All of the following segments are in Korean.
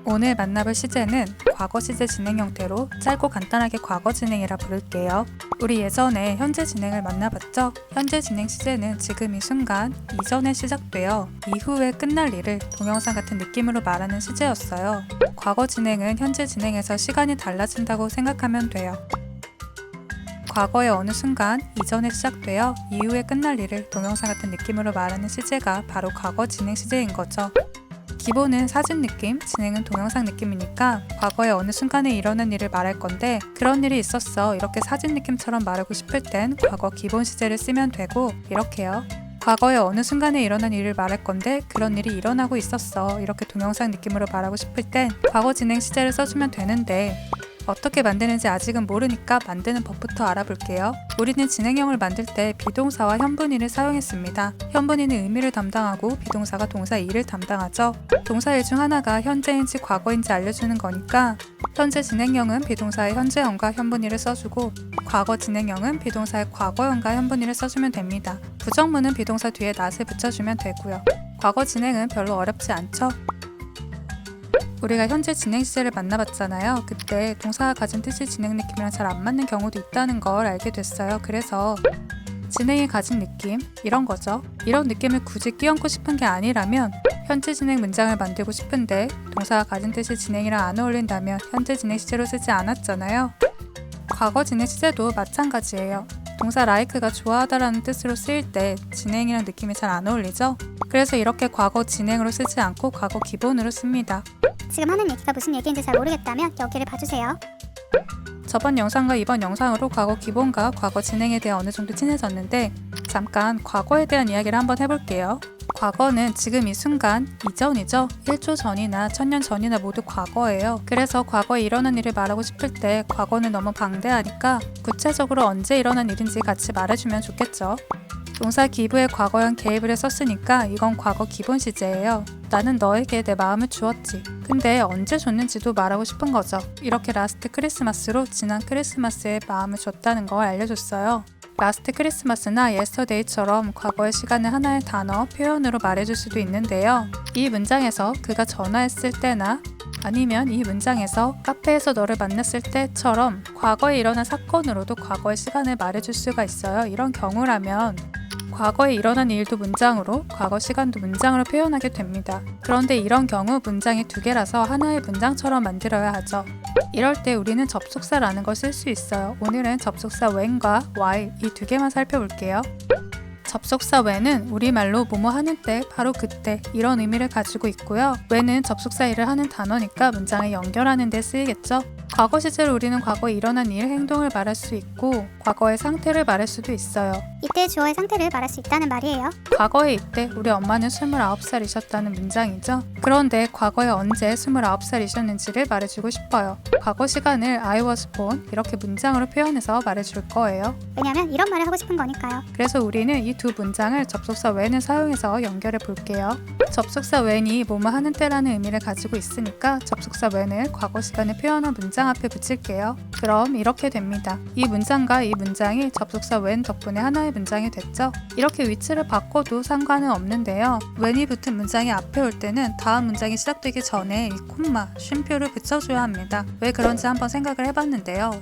오늘 만나볼 시제는 과거 시제 진행 형태로 짧고 간단하게 과거 진행이라 부를게요. 우리 예전에 현재 진행을 만나봤죠? 현재 진행 시제는 지금 이 순간, 이전에 시작되어 이후에 끝날 일을 동영상 같은 느낌으로 말하는 시제였어요. 과거 진행은 현재 진행에서 시간이 달라진다고 생각하면 돼요. 과거의 어느 순간, 이전에 시작되어 이후에 끝날 일을 동영상 같은 느낌으로 말하는 시제가 바로 과거 진행 시제인 거죠. 기본은 사진 느낌, 진행은 동영상 느낌이니까 과거의 어느 순간에 일어난 일을 말할 건데 그런 일이 있었어 이렇게 사진 느낌처럼 말하고 싶을 땐 과거 기본 시제를 쓰면 되고 이렇게요. 과거의 어느 순간에 일어난 일을 말할 건데 그런 일이 일어나고 있었어 이렇게 동영상 느낌으로 말하고 싶을 땐 과거 진행 시제를 써주면 되는데 어떻게 만드는지 아직은 모르니까 만드는 법부터 알아볼게요. 우리는 진행형을 만들 때 비동사와 현분의를 사용했습니다. 현분의는 의미를 담당하고 비동사가 동사 일을 담당하죠. 동사 일 중 하나가 현재인지 과거인지 알려주는 거니까 현재 진행형은 비동사의 현재형과 현분의를 써주고 과거 진행형은 비동사의 과거형과 현분의를 써주면 됩니다. 부정문은 비동사 뒤에 not을 붙여주면 되고요. 과거 진행은 별로 어렵지 않죠? 우리가 현재 진행 시제를 만나봤잖아요. 그때 동사가 가진 뜻이 진행 느낌이랑 잘 안 맞는 경우도 있다는 걸 알게 됐어요. 그래서 진행이 가진 느낌, 이런 거죠. 이런 느낌을 굳이 끼얹고 싶은 게 아니라면 현재 진행 문장을 만들고 싶은데 동사가 가진 뜻이 진행이랑 안 어울린다면 현재 진행 시제로 쓰지 않았잖아요. 과거 진행 시제도 마찬가지예요. 동사 like가 좋아하다라는 뜻으로 쓰일 때 진행이랑 느낌이 잘 안 어울리죠? 그래서 이렇게 과거 진행으로 쓰지 않고 과거 기본으로 씁니다. 지금 하는 얘기가 무슨 얘기인지 잘 모르겠다면 여기를 봐주세요. 저번 영상과 이번 영상으로 과거 기본과 과거 진행에 대해 어느 정도 친해졌는데 잠깐 과거에 대한 이야기를 한번 해볼게요. 과거는 지금 이 순간, 이전이죠. 1초 전이나 1000년 전이나 모두 과거예요. 그래서 과거에 일어난 일을 말하고 싶을 때 과거는 너무 방대하니까 구체적으로 언제 일어난 일인지 같이 말해주면 좋겠죠. 동사 기부에 과거형 개입을 썼으니까 이건 과거 기본 시제예요. 나는 너에게 내 마음을 주었지. 근데 언제 줬는지도 말하고 싶은 거죠. 이렇게 라스트 크리스마스로 지난 크리스마스에 마음을 줬다는 걸 알려줬어요. 라스트 크리스마스나 yesterday처럼 과거의 시간을 하나의 단어, 표현으로 말해줄 수도 있는데요. 이 문장에서 그가 전화했을 때나 아니면 이 문장에서 카페에서 너를 만났을 때처럼 과거에 일어난 사건으로도 과거의 시간을 말해줄 수가 있어요. 이런 경우라면 과거에 일어난 일도 문장으로, 과거 시간도 문장으로 표현하게 됩니다. 그런데 이런 경우 문장이 두 개라서 하나의 문장처럼 만들어야 하죠. 이럴 때 우리는 접속사라는 걸 쓸 수 있어요. 오늘은 접속사 when과 while 이 두 개만 살펴볼게요. 접속사 when은 우리말로 뭐뭐 하는 때, 바로 그때 이런 의미를 가지고 있고요. when은 접속사 일을 하는 단어니까 문장을 연결하는 데 쓰이겠죠. 과거 시제로 우리는 과거에 일어난 일, 행동을 말할 수 있고 과거의 상태를 말할 수도 있어요. 이때 주어의 상태를 말할 수 있다는 말이에요. 과거에 이때 우리 엄마는 29살이셨다는 문장이죠. 그런데 과거에 언제 29살이셨는지를 말해주고 싶어요. 과거 시간을 I was born 이렇게 문장으로 표현해서 말해줄 거예요. 왜냐면 이런 말을 하고 싶은 거니까요. 그래서 우리는 이 두 문장을 접속사 when을 사용해서 연결해 볼게요. 접속사 when이 뭐뭐 하는 때라는 의미를 가지고 있으니까 접속사 when을 과거 시간을 표현한 문장 앞에 붙일게요. 그럼 이렇게 됩니다. 이 문장과 이 문장이 접속사 when 덕분에 하나의 문장이 됐죠. 이렇게 위치를 바꿔도 상관은 없는데요. when이 붙은 문장이 앞에 올 때는 다음 문장이 시작되기 전에 이 콤마, 쉼표를 붙여줘야 합니다. 왜 그런지 한번 생각을 해봤는데요.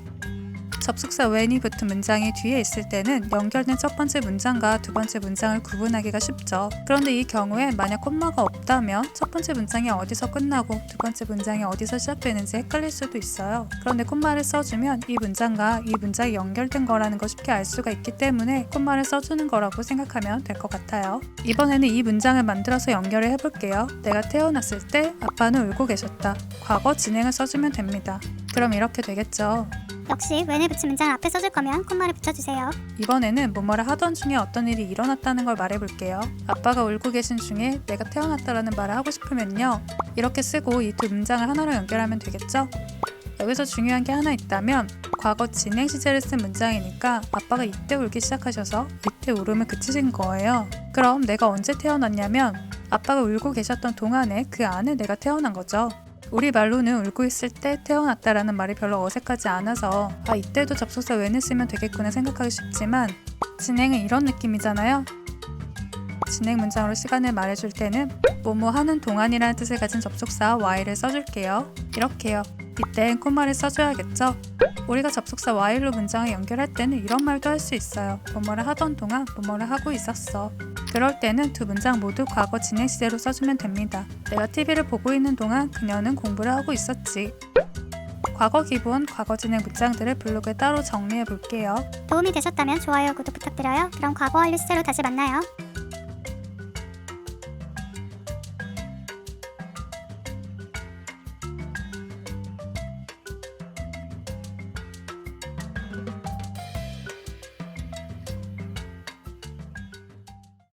접속사 when이 붙은 문장이 뒤에 있을 때는 연결된 첫 번째 문장과 두 번째 문장을 구분하기가 쉽죠. 그런데 이 경우에 만약 콤마가 없다면 첫 번째 문장이 어디서 끝나고 두 번째 문장이 어디서 시작되는지 헷갈릴 수도 있어요. 그런데 콤마를 써주면 이 문장과 이 문장이 연결된 거라는 걸 쉽게 알 수가 있기 때문에 콤마를 써주는 거라고 생각하면 될 것 같아요. 이번에는 이 문장을 만들어서 연결을 해볼게요. 내가 태어났을 때 아빠는 울고 계셨다. 과거 진행을 써주면 됩니다. 그럼 이렇게 되겠죠. 역시 when을 붙인 문장을 앞에 써줄 거면 콤마를 붙여주세요. 이번에는 뭐뭐를 하던 중에 어떤 일이 일어났다는 걸 말해볼게요. 아빠가 울고 계신 중에 내가 태어났다라는 말을 하고 싶으면요. 이렇게 쓰고 이 두 문장을 하나로 연결하면 되겠죠? 여기서 중요한 게 하나 있다면 과거 진행 시제를 쓴 문장이니까 아빠가 이때 울기 시작하셔서 이때 울음을 그치신 거예요. 그럼 내가 언제 태어났냐면 아빠가 울고 계셨던 동안에 그 안에 내가 태어난 거죠. 우리 말로는 울고 있을 때 태어났다라는 말이 별로 어색하지 않아서 이때도 접속사 when을 쓰면 되겠구나 생각하기 쉽지만 진행은 이런 느낌이잖아요. 진행 문장으로 시간을 말해줄 때는 뭐뭐 하는 동안이라는 뜻을 가진 접속사 while을 써줄게요. 이렇게요. 이땐 콤마를 써줘야겠죠? 우리가 접속사 while로 문장을 연결할 때는 이런 말도 할 수 있어요. 뭐뭐를 하던 동안 뭐뭐를 하고 있었어. 그럴 때는 두 문장 모두 과거 진행 시제로 써주면 됩니다. 내가 TV를 보고 있는 동안 그녀는 공부를 하고 있었지. 과거 기본, 과거 진행 문장들을 블로그에 따로 정리해 볼게요. 도움이 되셨다면 좋아요, 구독 부탁드려요. 그럼 과거 완료 시제로 다시 만나요.